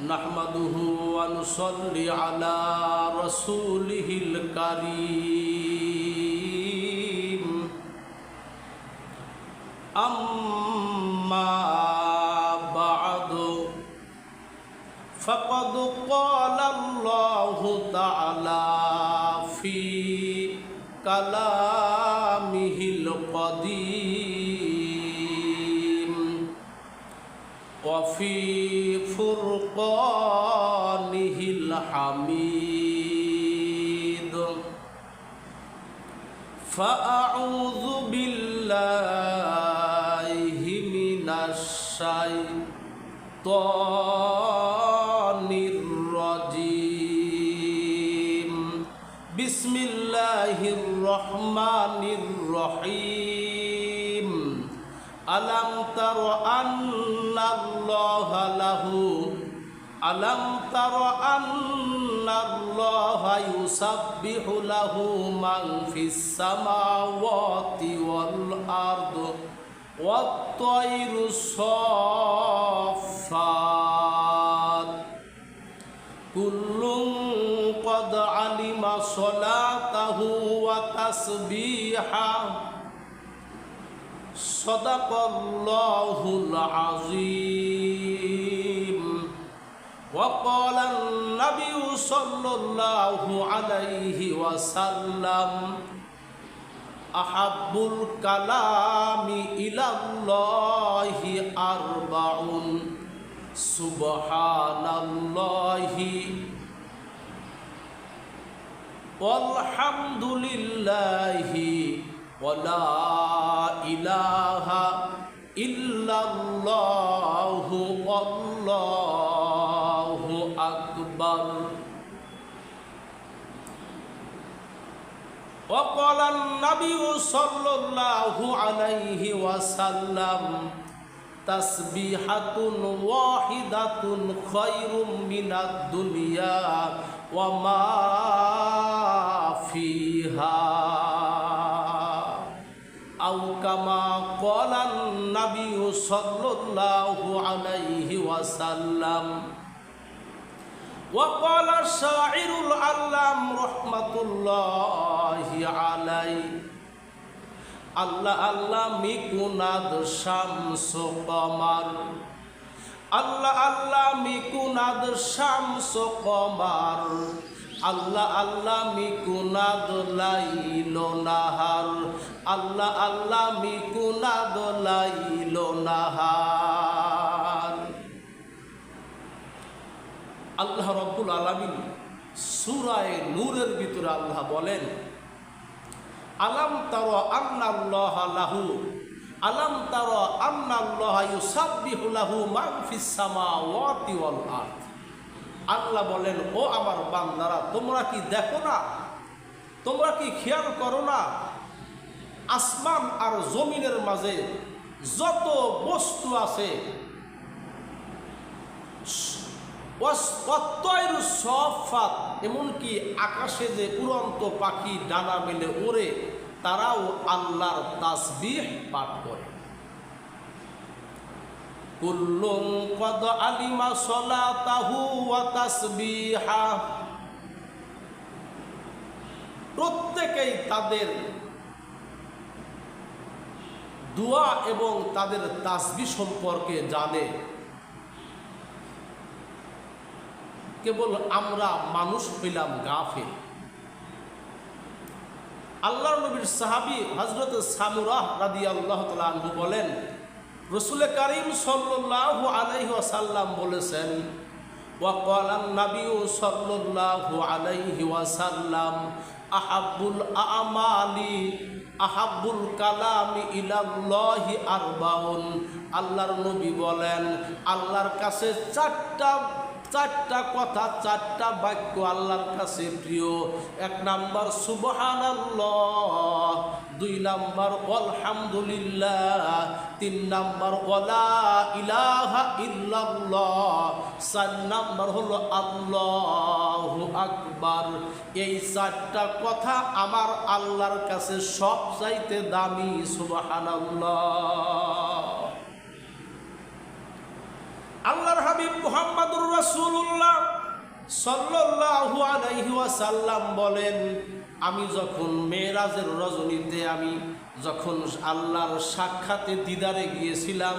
نحمده ونصلي على رسوله الكريم أما بعد فقد قال الله تعالى في كلامه القديم وفي فرقانه الحميد فأعوذ بالله من الشيطان الرجيم بسم الله الرحمن الرحيم ألم تر أن الله يسبح له من في السماوات والأرض والطير الصافات كل قد علم صلاته وتسبيحه صدق الله العظيم وقال النبي صلى الله عليه وسلم أحب الكلام إلى الله أربع سبحان الله والحمد لله ولا إله إلا الله والله أكبر وقال النبي صلى الله عليه وسلم تسبيحة واحدة خير من الدنيا وما فيها أو كما قال النبي صلى الله عليه وسلم وقال الشاعر العلام رحمة الله عليه আল্লাহ আল্লাহ মিকুনাদ শামস কমার আল্লাহ আল্লাহ মিকুনাদ শামস কমার আল্লাহ আল্লাহ মিকুনাদ লাইল নাহার আল্লাহ আল্লাহ মিকুনাদ লাইল নাহার। আল্লাহ রব্বুল আলামিন সূরা নূরের ভিতরে আল্লাহ বলেন আলাম তারা আন্নাল্লাহা লাহু আলাম তারা আন্নাল্লাহা ইউসাব্বিহু লাহু মান ফিস সামাওয়াতি ওয়াল আরদ। আল্লাহ বলেন ও আমার বান্দারা তোমরা কি দেখো না, তোমরা কি খেয়াল করো না আসমান আর জমিনের মাঝে যত বস্তু আছে সফাত এমনকি আকাশে যে উড়ন্ত পাখি ডানা মেলে ওড়ে তারাও আল্লাহর তাসবিহ পাঠ করে। কুল্লুম কদ আলিমা সলাতাহু ওয়া তাসবিহা, প্রত্যেকেই তাদের দোয়া এবং তাদের তাসবিহ সম্পর্কে জানে, কেবল আমরা মানুষ হইলাম গাফিল। আল্লাহর নবীর সাহাবী হযরত সামুরাহ রাদিয়াল্লাহু তাআলা আনহু বলেন রাসূল কারীম সাল্লাল্লাহু আলাইহি ওয়াসাল্লাম বলেছেন ওয়া ক্বালা আন-নাবিয়্যু সাল্লাল্লাহু আলাইহি ওয়াসাল্লাম আহাব্বুল আমালি আহাব্বুল কালামি ইলাল্লাহি আরবাউন। আল্লাহর নবী বলেন আল্লাহর কাছে চারটা কথা, চারটা বাক্য আল্লাহর কাছে প্রিয়। এক নাম্বার সুবহানাল্লাহ, দুই নাম্বার আলহামদুলিল্লাহ, তিন নাম্বার ওয়ালা ইলাহা ইল্লাল্লাহ, চার নাম্বার হলো আল্লাহু আকবার। এই চারটা কথা আমার আল্লাহর কাছে সবচাইতে দামি। সুবহানাল্লাহ। আল্লাহর হাবিব মুহাম্মাদুর রাসূলুল্লাহ সাল্লাল্লাহু আলাইহি ওয়াসাল্লাম বলেন, আমি যখন মেরাজের রজনীতে আমি যখন আল্লাহর সাক্ষাতে দিদারে গিয়েছিলাম,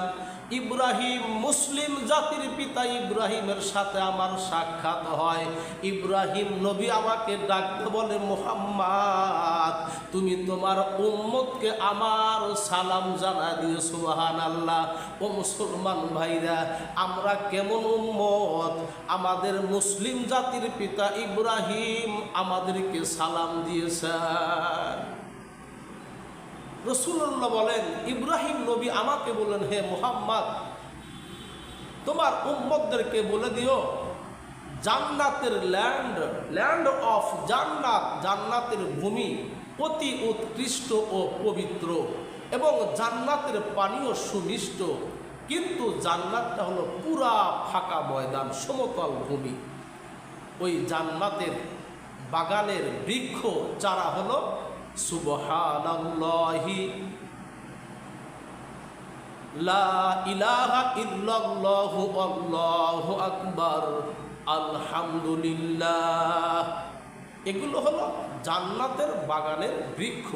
ইব্রাহিম মুসলিম জাতির পিতা ইব্রাহিমের সাথে আমার সাক্ষাৎ হয়। ইব্রাহিম নবী আমাকে ডাকতে বলে, মুহাম্মদ তুমি তোমার উম্মতকে আমার সালাম জানা দিও। সুবহানাল্লাহ। ও মুসলমান ভাইরা, আমরা কেমন উম্মত? আমাদের মুসলিম জাতির পিতা ইব্রাহিম আমাদেরকে সালাম দিয়েছেন। রাসূলুল্লাহ বলেন, ইব্রাহিম নবী আমাকে বলেন, হে মুহাম্মদ তোমার উম্মতদেরকে বলে দিও, জান্নাতের ল্যান্ড অফ জান্নাত, জান্নাতের ভূমি অতি উৎকৃষ্ট ও পবিত্র এবং জান্নাতের পানীয় সুমিষ্ট, কিন্তু জান্নাতটা হলো পুরা ফাঁকা ময়দান, সমতল ভূমি। ওই জান্নাতের বাগানের বৃক্ষ চারা হলো সুবহানাল্লাহি লা ইলাহা ইল্লাল্লাহু আল্লাহু আকবার আলহামদুলিল্লাহ। এগুলো হলো জান্নাতের বাগানের বৃক্ষ।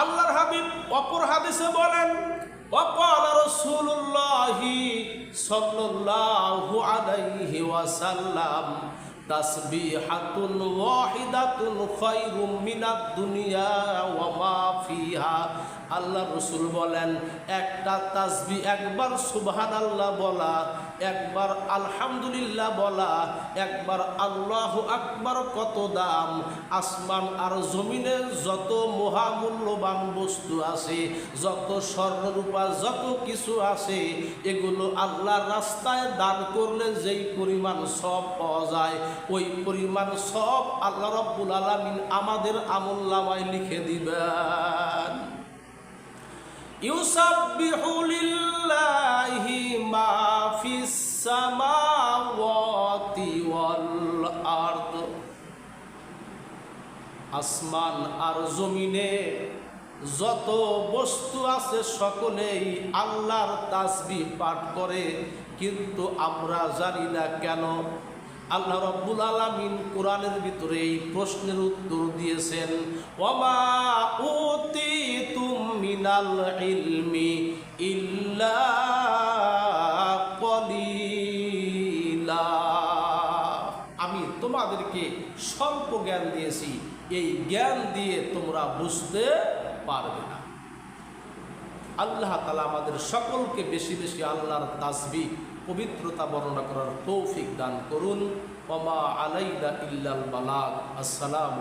আল্লাহর হাবিব অপর হাদিসে বলেন, وقال رسول الله صلى الله عليه وسلم تسبيحة واحدة خير من الدنيا وما فيها। আল্লাহ রসুল বলেন, একটা তাসবিহ, একবার সুবহানাল্লাহ বলা, একবার আলহামদুলিল্লাহ বলা, একবার আল্লাহু আকবার কত দাম। আসমান আর জমিনে যত মহামূল্যবান বস্তু আছে, যত স্বর্ণরূপা যত কিছু আছে, এগুলো আল্লাহর রাস্তায় দান করলে যেই পরিমাণ সব পাওয়া যায়, ওই পরিমাণ সব আল্লাহ রাব্বুল আলামিন আমাদের আমলনামায় লিখে দিবেন। ইউসাব্বিহু লিল্লাহি মা ফিস সামাওয়াতি ওয়াল আরদ। আসমান আর জমিনে যত বস্তু আছে সকলেই আল্লাহর তাসবিহ পাঠ করে, কিন্তু আমরা জানি না কেন। আল্লাহ রাব্বুল আলামিন কোরআনের ভিতরে এই প্রশ্নের উত্তর দিয়েছেন, ওয়ামা উতিতুম মিনাল ইলমি ইল্লা কলিলা। আমি তোমাদেরকে স্বল্প জ্ঞান দিয়েছি, এই জ্ঞান দিয়ে তোমরা বুঝতে পারবে না। আল্লাহ তাআলা আমাদের সকলকে বেশি বেশি আল্লাহর তাসবিহ পবিত্রতা বর্ণনা করার তৌফিক দান করুন। ওয়া মা আলাইনা ইল্লাল বালাগ। আসসালাম।